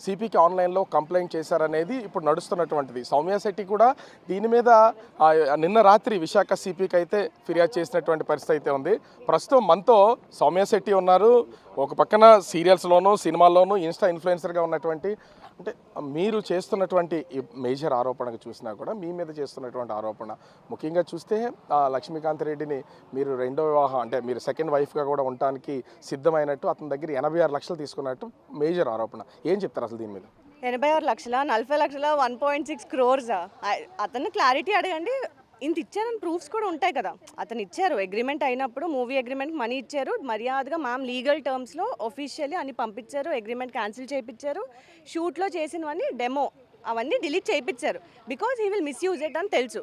సిపికి ఆన్లైన్లో కంప్లైంట్ చేశారనేది ఇప్పుడు నడుస్తున్నటువంటిది. సౌమ్య శెట్టి కూడా దీని మీద నిన్న రాత్రి విశాఖ సిపికి అయితే ఫిర్యాదు చేసినటువంటి పరిస్థితి అయితే ఉంది. ప్రస్తుతం మనతో సౌమ్య శెట్టి ఉన్నారు. ఒక పక్కన సీరియల్స్లోనూ సినిమాల్లోనూ ఇన్స్టా ఇన్ఫ్లుయెన్సర్గా ఉన్నటువంటి, అంటే మీరు చేస్తున్నటువంటి మేజర్ ఆరోపణకు చూసినా కూడా మీ మీద చేస్తున్నటువంటి ఆరోపణ ముఖ్యంగా చూస్తే లక్ష్మీకాంత్ రెడ్డిని మీరు రెండో వివాహం అంటే మీరు సెకండ్ వైఫ్గా కూడా ఉండటానికి సిద్ధమైనట్టు అతని దగ్గర 86 లక్షలు తీసుకున్నట్టు మేజర్ ఆరోపణ. ఏం చెప్తారు అసలు దీని మీద? 86 లక్షల 40 లక్షల 1.6 crores అతను క్లారిటీ అడగండి. ఇంత ఇచ్చారని ప్రూఫ్స్ కూడా ఉంటాయి కదా. అతను ఇచ్చారు, అగ్రిమెంట్ అయినప్పుడు మూవీ అగ్రిమెంట్ మనీ ఇచ్చారు, మర్యాదగా మ్యామ్ లీగల్ టర్మ్స్లో ఒఫీషియల్లీ అని పంపించారు, అగ్రిమెంట్ క్యాన్సిల్ చేయించారు, షూట్లో చేసినవన్నీ డెమో అవన్నీ డిలీట్ చేయించారు. Because he will misuse it అని తెలుసు.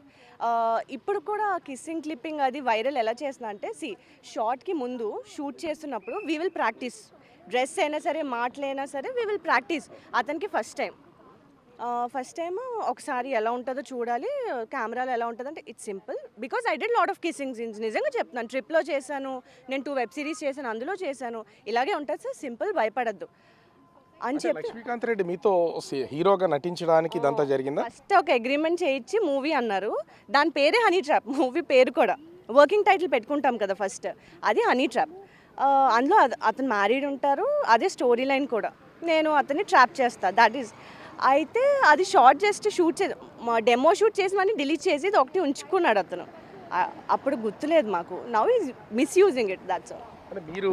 ఇప్పుడు కూడా కిస్సింగ్ క్లిప్పింగ్ అది వైరల్ ఎలా చేస్తున్నా అంటే షార్ట్కి ముందు షూట్ చేస్తున్నప్పుడు వీ విల్ ప్రాక్టీస్, డ్రెస్ అయినా సరే మాటలైనా సరే వీ విల్ ప్రాక్టీస్. అతనికి ఫస్ట్ టైం ఒకసారి ఎలా ఉంటుందో చూడాలి, కెమెరాలో ఎలా ఉంటుంది అంటే it's simple. Because I did lot of kissing scenes. నిజంగా చెప్తున్నాను, ట్రిప్లో చేశాను, నేను 2 వెబ్ సిరీస్ చేశాను, అందులో చేశాను. ఇలాగే ఉంటుంది సార్, సింపుల్, భయపడద్దు అని చెప్పి. లక్ష్మీకాంత్ రెడ్డి మీతో హీరోగా నటించడానికి ఇదంతా జరిగిందా? ఫస్ట్ ఒక అగ్రిమెంట్ చేయించి మూవీ అన్నారు, దాని పేరే హనీ ట్రాప్. మూవీ పేరు కూడా వర్కింగ్ టైటిల్ పెట్టుకుంటాం కదా ఫస్ట్, అది హనీ ట్రాప్. అందులో అతను మ్యారీడ్ ఉంటారు, అదే స్టోరీ లైన్ కూడా. నేను అతన్ని ట్రాప్ చేస్తాను, దట్ ఈస్. అయితే అది షార్ట్ జస్ట్ షూట్ చేసి డెమో షూట్ చేసి మనీ డిలీట్ చేసి ఇది ఒకటి ఉంచుకున్నాడు అతను. అప్పుడు గుర్తులేదు మాకు. Now is misusing it, that's all. మీరు